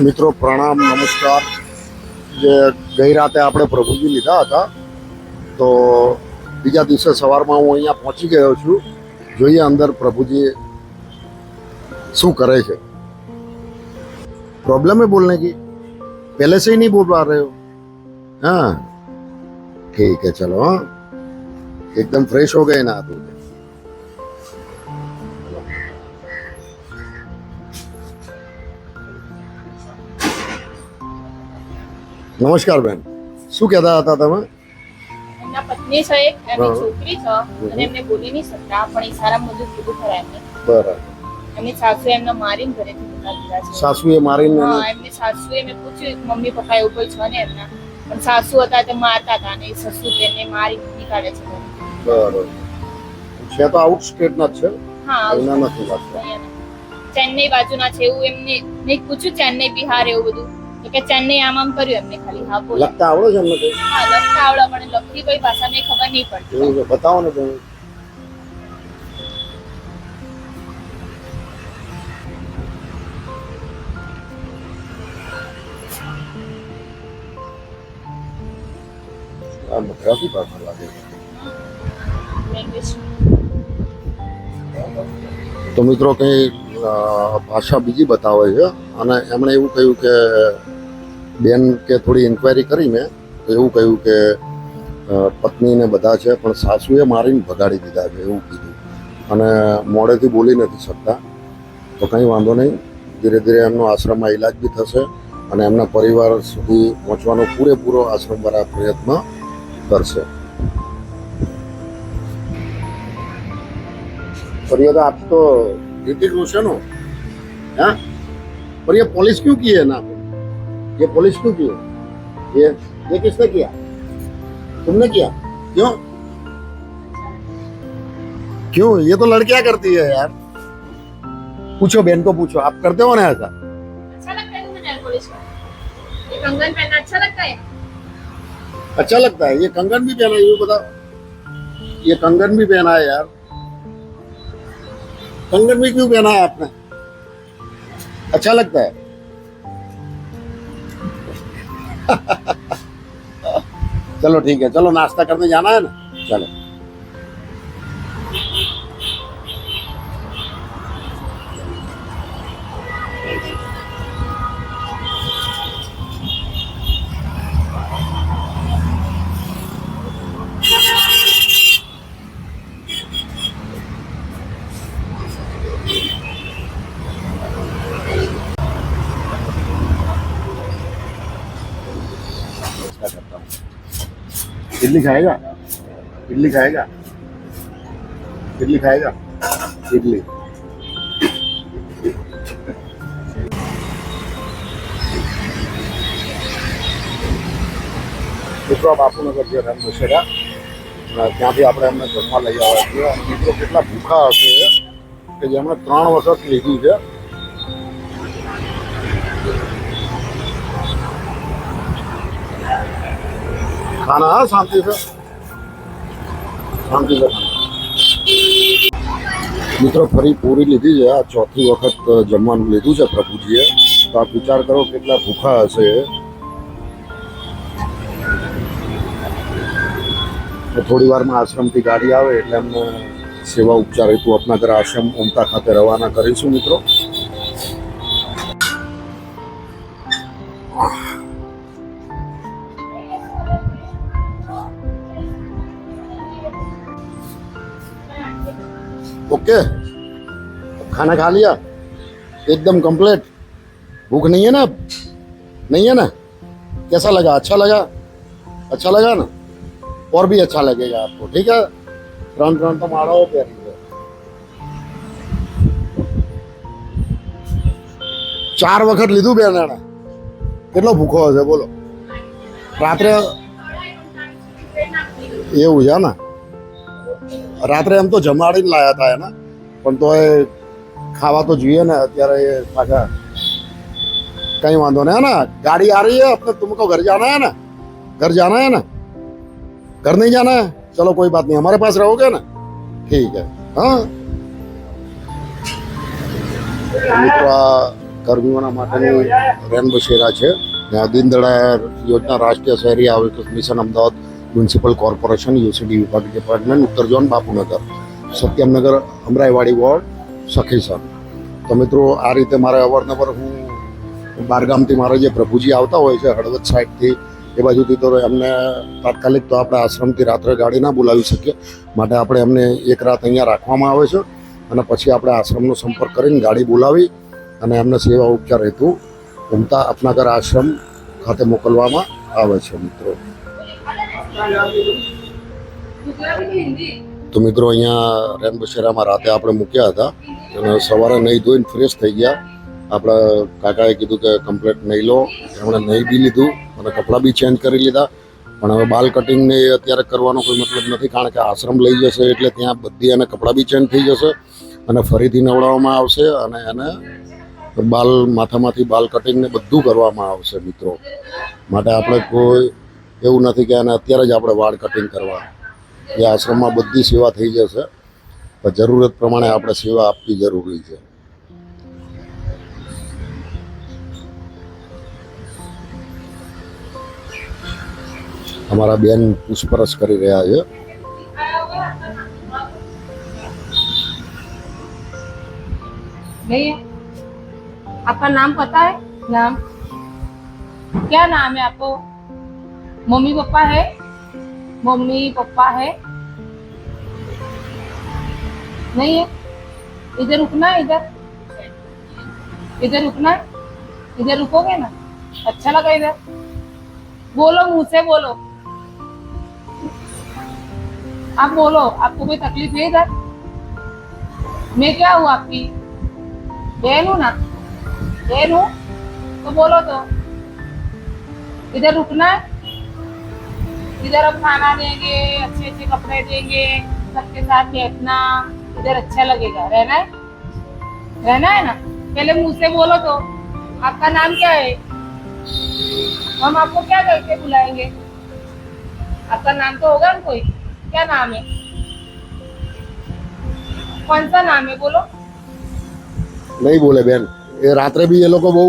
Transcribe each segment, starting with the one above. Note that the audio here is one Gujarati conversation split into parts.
મિત્રો પ્રણામ નમસ્કાર। જે ગઈ રાતે આપણે પ્રભુજી લીધા હતા, તો બીજા દિવસે સવારમાં હું અહીંયા પહોંચી ગયો છું। જોઈએ અંદર પ્રભुजी શું કરે છે। प्रॉब्लम है बोलने की, पहले से ही नहीं बोल पा रहे हो? हाँ ठीक है, चलो। हाँ एकदम फ्रेश हो गए ना आप? નમસ્કાર બેન, શું કહેતા હતા તમે? એમના પત્ની છે, એમની છોકરી છે અને એમને બોલી નહીં શકતા, પણ ઈશારા મુજબ કીધું ખરા એમને। બરાબર। એમની સાસુ એમને મારીને ઘરેથી નીકાળી દીધા છે। સાસુએ મારીને? હા, એમની સાસુએ મેં પૂછ્યું મમ્મી પપ્પા એવું કોઈ છે ને એમના, પણ સાસુ હતા તે મારતા હતા અને સસુ તેને મારી નીકાળે છે। બરાબર છે, તો આઉટ સ્ટેટના જ છે? હા, એના નથી લાગતા। ચેન્નઈ બાજુના છે એવું એમને મેં પૂછ્યું, ચેન્નઈ બિહાર એવું બધું, તો કે ચેન્નઈ આમ આમ કર્યું એમને ખાલી। હા બોલ, લખતા આવડે છે એમને? હા લખતા આવડે, પણ લખતી કોઈ ભાષા મેં ખબર નહીં પડતી। એવું છે, બતાવો ને તમે। આ મદ્રાસી ભાષા લાગે છે। લેંગ્વેજ તો મિત્રો કંઈ ભાષા બીજી બતાવે છે, અને એમણે એવું કહ્યું કે બેન કે થોડી ઇન્ક્વાયરી કરી મેં, તો એવું કહ્યું કે પત્નીને બધા છે, પણ સાસુએ મારીને ભગાડી દીધા છે એવું કીધું, અને મોડેથી બોલી નથી શકતા। તો કંઈ વાંધો નહીં, ધીરે ધીરે એમનો આશ્રમમાં ઈલાજ બી થશે અને એમના પરિવાર સુધી પહોંચવાનો પૂરેપૂરો આશ્રમવાળા પ્રયત્ન કરશે। पर ये तो आप तो ऋतिक रोशन हो, हाँ? पर ये पॉलिश क्यों की है ना? ये पॉलिश क्यों की है? ये किसने किया? तुमने किया? क्यों क्यों? ये तो लड़कियां करती है यार। पूछो बहन को, पूछो, आप करते हो ना ऐसा? अच्छा लगता है तुम्हें नेल पॉलिश का? ये कंगन पहनना अच्छा लगता है? अच्छा लगता है। ये कंगन भी पहना है, ये बताओ। ये कंगन भी पहना है यार, कंगन भी क्यों पहना है आपने? अच्छा लगता है? चलो ठीक है, चलो नाश्ता करने जाना है ना, चलो। करता हूँ। इडली खाएगा? इडली खाएगा? इडली खाएगा? इडली। મિત્રો બાપુનગર જે રણબસેરા, ત્યાંથી આપણે એમને જમવા લઈ આવ્યા છીએ। અને મિત્રો કેટલા ભૂખા હશે કે જેમણે 3 વખત લીધું છે। खाना है शांति से, शांति से खाना। મિત્રો ફરી પૂરી લીધી છે, આ ચોથી વખત જમવાનું લીધું છે પ્રભુજીએ। તો આપ વિચાર કરો કેટલા ભૂખા હશે। તો થોડી વારમાં આશ્રમથી ગાડી આવે એટલે એમને સેવા ઉપચાર હેતુ આપના ઘર આશ્રમ ઓમતા ખાતે રવાના કરીશું મિત્રો। ओके, खाना खा लिया एकदम कंप्लीट? भूख नहीं है ना अब? नहीं है ना? कैसा लगा? अच्छा लगा? अच्छा लगा ना? और भी अच्छा लगेगा आपको, ठीक है? त्रण तो मारा हो प्यारी है। 4 વખત લીધું બેનાને, કેટલો ભૂખો હશે બોલો? રાત્રે એવું છે ને? રાત્રે એમ તો જમાડીને લાયા હતા એના, પણ તોય ખાવા તો જોઈએ ને અત્યારે એ પાછા। कहीं वांधो नहीं है ना, गाड़ी आ रही है अपने, तुमको घर जाना है ना? घर जाना है ना? घर नहीं जाना है? चलो कोई बात नहीं, हमारे पास रहोगे ना? ठीक है। हाँ મિત્રો, આ કર્મીઓના માટેની રેન બસેરા છે. દીનદયાળ યોજના રાષ્ટ્રીય શહેરી આવાસ mission Ahmedabad municipal corporation UCD વિભાગ ડિપાર્ટમેન્ટ ઉત્તર ઝોન બાપુનગર સત્યમનગર અમરાઈવાડી વોર્ડ સખીસર. તો મિત્રો આ રીતે મારે અવારનવાર હું બારગામથી મારા જે પ્રભુજી આવતા હોય છે હળવદ સાઈડથી એ બાજુથી, તો એમને તાત્કાલિક તો આપણે આશ્રમથી રાત્રે ગાડી ના બોલાવી શકીએ, માટે આપણે એમને એક રાત અહીંયા રાખવામાં આવે છે અને પછી આપણે આશ્રમનો સંપર્ક કરીને ગાડી બોલાવી અને એમને સેવા ઉપચાર હેતુ ઉમતા અપનાગર આશ્રમ ખાતે મોકલવામાં આવે છે મિત્રો. તો મિત્રો અહીંયા રેન બસેરામાં રાતે આપણે મૂક્યા હતા અને સવારે નહીં ધોઈને ફ્રેશ થઈ ગયા. આપણા કાકાએ કીધું કે કમ્પ્લેટ નહીં લો, એમણે નહીં બી લીધું અને કપડાં બી ચેન્જ કરી લીધા. પણ હવે બાલ કટિંગને અત્યારે કરવાનો કોઈ મતલબ નથી, કારણ કે આશ્રમ લઈ જશે એટલે ત્યાં બધી એને કપડાં બી ચેન્જ થઈ જશે અને ફરીથી નવડાવવામાં આવશે અને એને બાલ માથામાંથી બાલ કટિંગને બધું કરવામાં આવશે મિત્રો. માટે આપણે કોઈ એવું નથી કે એને અત્યારે જ આપણે વાળ કટિંગ કરવા, એ આશ્રમમાં બધી સેવા થઈ જશે, પણ જરૂરત પ્રમાણે આપણે સેવા આપવી જરૂરી છે. हमारा बेन पुष्परस કરી રહ્યા છે. नहीं है? आपका नाम पता है? नाम क्या नाम है आपको? मम्मी पापा है? मम्मी पापा है? नहीं है? इधर रुकना है, इधर रुकना है, इधर रुकोगे ना? अच्छा लगा इधर? बोलो, मुंह से बोलो, आप बोलो. आपको कोई तकलीफ है इधर? मैं क्या हूँ आपकी बहन हूँ ना? बहन हूँ तो बोलो. तो इधर रुकना है, इधर हम खाना देंगे, अच्छे अच्छे कपड़े देंगे, सबके साथ बैठना, इधर अच्छा लगेगा. रहना है, रहना है ना? पहले मुंह से बोलो. तो आपका नाम क्या है? हम आपको क्या करके बुलाएंगे? आपका नाम तो होगा ना कोई. क्या नाम है? कौन सा नाम है? बोलो. નહીં બોલે બેન. એ રાત્રે બી એ લોકો બહુ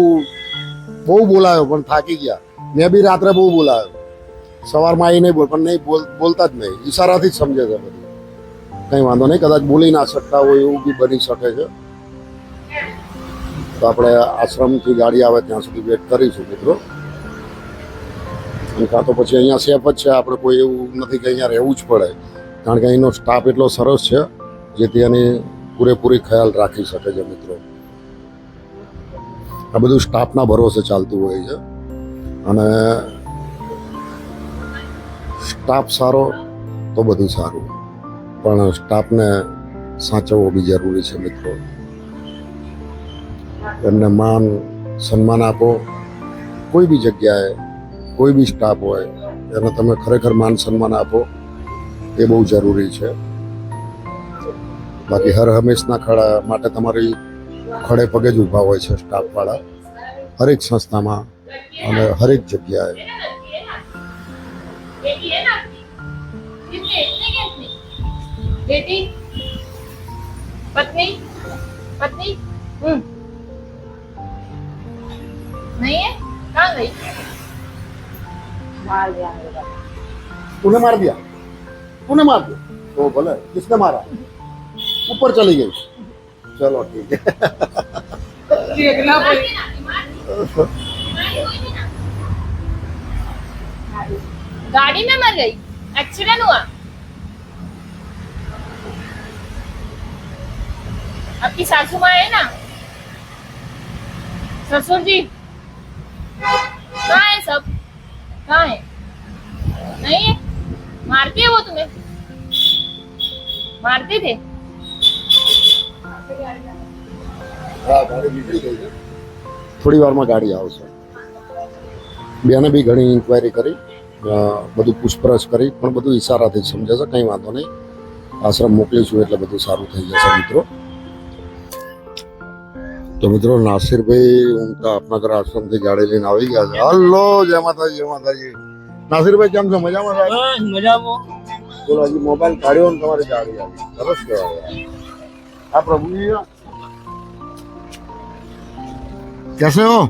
બહુ બોલાયો પણ થાકી ગયા. મેં બી રાત્રે બહુ બોલાયો, સવારમાં આવી નહીં બોલ, પણ નહીં બોલતા જ નહીં, ઈશારાથી જ સમજે છે બધું. કંઈ વાંધો નહીં, કદાચ બોલી ના શકતા હોય એવું બી બની શકે છે. તો આપણે આશ્રમથી ગાડી આવે ત્યાં સુધી વેટ કરીશું મિત્રો. અને કાં તો પછી અહીંયા સેફ જ છે, આપણે કોઈ એવું નથી કે અહીંયા રહેવું જ પડે, કારણ કે અહીંનો સ્ટાફ એટલો સરસ છે જેથી એની પૂરેપૂરી ખ્યાલ રાખી શકે છે મિત્રો. આ બધું સ્ટાફના ભરોસે ચાલતું હોય છે અને સ્ટાફ સારો તો બધું સારું, પણ સ્ટાફને સાચવવો બી જરૂરી છે મિત્રો. એમને માન સન્માન આપો. કોઈ બી જગ્યાએ કોઈ બી સ્ટાફ હોય એને તમે ખરેખર માન સન્માન આપો, એ બહુ જરૂરી છે. બાકી હર હંમેશના ખડા માટે તમારી ખડે પગે જ ઊભા હોય છે સ્ટાફવાળા હરેક સંસ્થામાં અને હરેક જગ્યાએ. बेटी, पत्नी, पत्नी, नहीं है? कहाँ गई? मार दिया मेरे को. तूने मार दिया? तूने मार दिया तो बोले किसने मारा? ऊपर चली गई. चलो ठीक है. देखना पड़ेगा. गाड़ी में मर गई, एक्सीडेंट हुआ. आपकी सासू माँ है ना? ससुर जी कहाँ है? सब कहाँ है? नहीं है? मारती है वो तुम्हें? मारते थे? હા, ગાડી નીકળી ગઈ છે. થોડી વારમાં ગાડી આવશે. બેને બી ઘણી ઇન્ક્વાયરી કરી, બધું પૂછપરછ કરી, પણ બધું ઈશારાથી જ સમજે છે. કંઈ વાંધો નહીં, આશ્રમ મોકલીશું એટલે બધું સારું થઈ જશે મિત્રો. તો મિત્રો નાસિરભાઈ ઉમતા અપનાગર આશ્રમથી ગાડી લઈને આવી ગયા છે. હલો, જય માતાજી, જય માતાજી. નાસિરભાઈ કેમ છો? મજામાં સાહેબ? મજામાં. બોલો, હજી મોબાઈલ કાઢ્યો ને તમારી ગાડી આવી. સરસ કહેવાય. આ પ્રભુજી कैसे हो?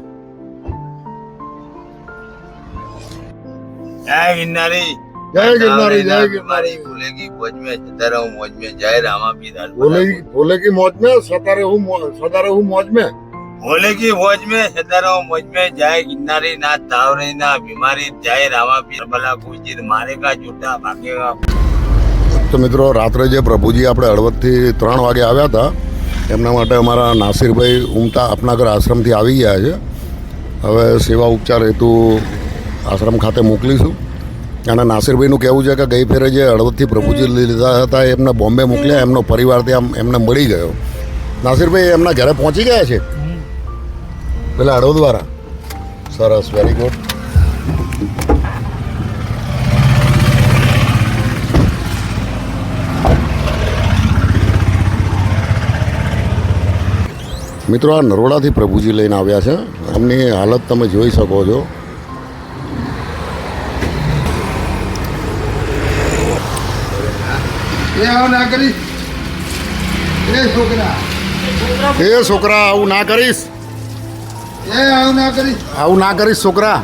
जय गिरनारी जय गिरनारी, जय गिरनारी। हमारी भोले की फौज में सदा रहूं मौज में, जय रामा पीर भोले की मौज में सदा रहूं मौज में। भोले की फौज में सदा रहूं मौज में, जय गिरनारी ना तावरे ना बीमारी, जय रामा पीर भला गुजीर मारेगा झूठा भागेगा। તો મિત્રો રાત્રે જે પ્રભુજી આપણે હળવદથી 3 વાગે આવ્યા હતા એમના માટે અમારા નાસિરભાઈ ઉમતા આપનાગર આશ્રમથી આવી ગયા છે. હવે સેવા ઉપચાર હેતુ આશ્રમ ખાતે મોકલીશું. અને નાસિરભાઈનું કહેવું છે કે ગઈ ફેરે જે હળવદથી પ્રભુજી લીધા હતા એમને બોમ્બે મોકલ્યા, એમનો પરિવારથી આમ એમને મળી ગયો. નાસિરભાઈ એમના ઘરે પહોંચી ગયા છે પેલા હળવદવાળા. સરસ, વેરી ગુડ. મિત્રો આ નરોડાથી પ્રભુજી લઈને આવ્યા છે. એમની હાલત તમે જોઈ શકો છો. એ છોકરા આવું ના કરીશ, આવું ના કરીશ છોકરા.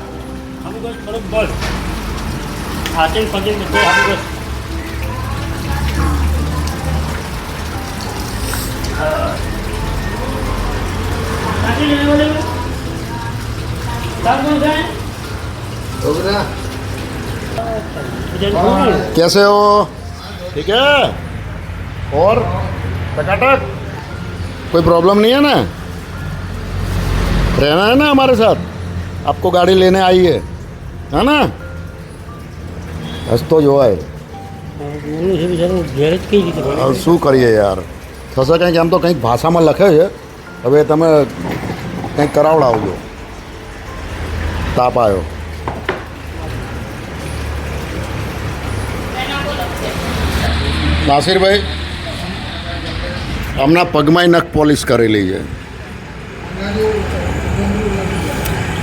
कैसे हो? ठीक है? और टकाटक? कोई प्रॉब्लम नहीं है ना? रहना है ना हमारे साथ? आपको गाड़ी लेने आई है ना? હસતો જોવાય. શું કરીએ યાર, થશે કંઈક. એમ તો કંઈક ભાષામાં લખે છે, હવે તમે કંઈક કરાવડાવજો. તાપ આવ્યો. नासिर भाई हमने पगमाई नख पॉलिश करेली है.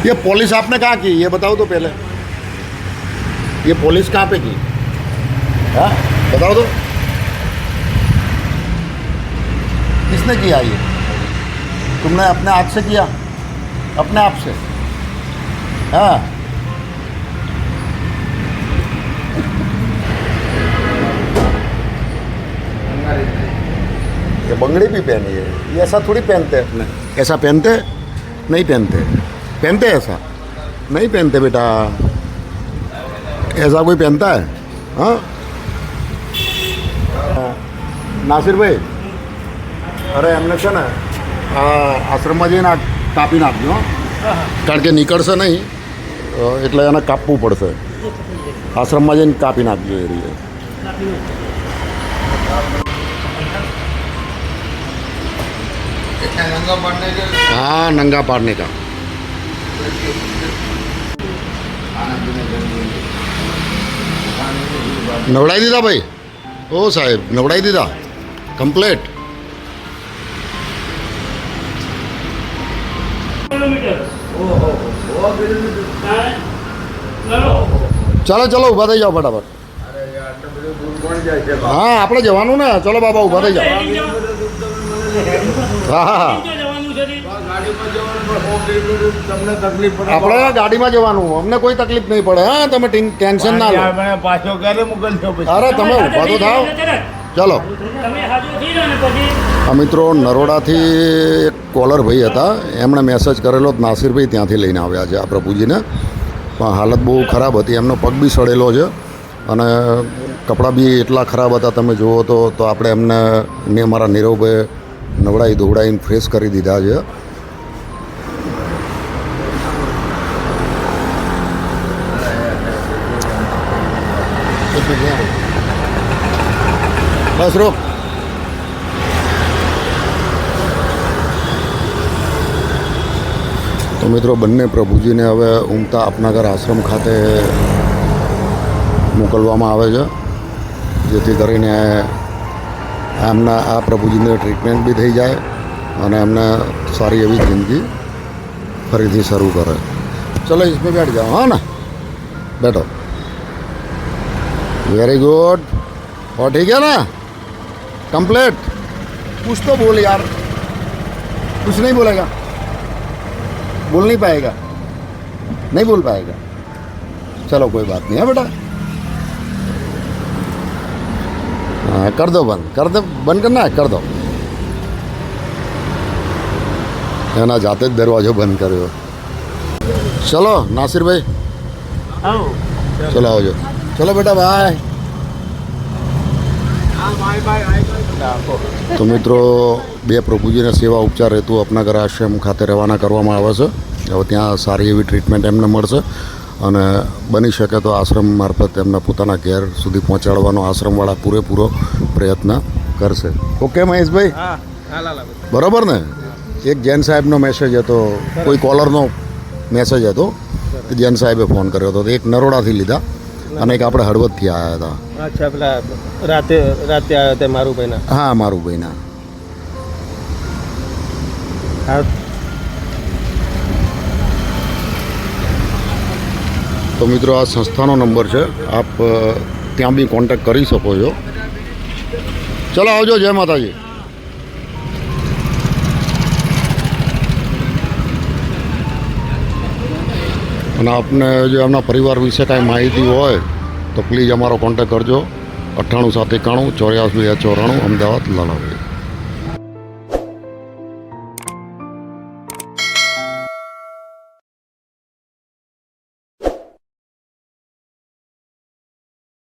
ये पॉलिश आपने कहाँ की, ये बताओ तो पहले. ये पॉलिश कहाँ पे की? हाँ बताओ तो. किसने किया ये? तुमने अपने हाथ से किया? अपने आप से? हाँ. ये बंगड़ी भी पहनी है. ये ऐसा थोड़ी पहनते हैं अपने. ऐसा पहनते? नहीं पहनते. पहनते ऐसा नहीं पहनते बेटा. ऐसा कोई पहनता है? हाँ नासिर भाई, અરે એમને છે ને આ આશ્રમમાં જઈને કાપી નાખજો, કારણ કે નીકળશે નહીં એટલે એને કાપવું પડશે. આશ્રમમાં જઈને કાપી નાખજો એ રીતે. हाँ नंगा पाड़ने का. नवड़ाई दीदा भाई? ओ साहेब नवड़ाई दीदा कंप्लीट. चलो चलो ઊભા થઈ જાઓ ફટાફટ. હા આપણે જવાનું ને. ચલો બાબા ઊભા થઈ જાઓ. હા હા હા આપણે ગાડીમાં જવાનું. અમને કોઈ તકલીફ નહીં પડે. હા તમે ટેન્શન ના લો. પાછો ક્યારે મોકલશો? અરે તમે ઊભા તો થાવ. ચલો. આ મિત્રો નરોડાથી એક કોલર ભાઈ હતા, એમણે મેસેજ કરેલો નાસિરભાઈ ત્યાંથી લઈને આવ્યા છે આ પ્રભુજીને. પણ હાલત બહુ ખરાબ હતી. એમનો પગ બી સડેલો છે અને કપડાં બી એટલા ખરાબ હતા તમે જુઓ તો આપણે એમને મારા નીરવભાઈ નવડાવી ધોવડાવીને ફ્રેશ કરી દીધા છે. બસ રોક. તો મિત્રો બંને પ્રભુજીને હવે ઉમતા આપનાગર આશ્રમ ખાતે મોકલવામાં આવે છે, જેથી કરીને એમના આ પ્રભુજીને ટ્રીટમેન્ટ બી થઈ જાય અને એમને સારી એવી જિંદગી ફરીથી શરૂ કરે. ચલો इसमें बैठ जाओ. हाँ ना बैठो. Very good. और ठीक है ना कंप्लीट. कुछ तो बोल यार. कुछ नहीं बोलेगा. बोल नहीं पाएगा, नहीं बोल पाएगा, चलो कोई बात नहीं है बेटा। हाँ कर दो, बंद करना है कर दो। એના જાતે જ દરવાજો બંધ કર્યો. ચલો નાસિરભાઈ, ચલો આવજો. ચલો બેટા બાય. તો મિત્રો, બે પ્રભુજીના સેવા ઉપચાર હેતુ અપનાગર આશ્રમ ખાતે રવાના કરવામાં આવે છે. હવે ત્યાં સારી એવી ટ્રીટમેન્ટ એમને મળશે અને બની શકે તો આશ્રમ મારફત એમના પોતાના ઘેર સુધી પહોંચાડવાનો આશ્રમવાળા પૂરેપૂરો પ્રયત્ન કરશે. ઓકે મહેશભાઈ, બરાબર ને? એક જૈન સાહેબનો મેસેજ હતો, કોઈ કોલરનો મેસેજ હતો, જૈન સાહેબે ફોન કર્યો હતો. એક નરોડાથી લીધા અને એક આપણે હળવદથી આવ્યા હતા. અચ્છા, પેલા રાતે આવ્યા હતા મારું ભાઈના. હા, મારું ભાઈના. હા, તો મિત્રો, આ સંસ્થાનો નંબર છે, આપ ત્યાં બી કોન્ટેક્ટ કરી શકો છો. ચલો આવજો. જય માતાજી. અને આપને જો એમના પરિવાર વિશે કાંઈ માહિતી હોય તો પ્લીઝ અમારો કોન્ટેક્ટ કરજો. 98 791 84 294 અમદાવાદ લાલાભાઈ.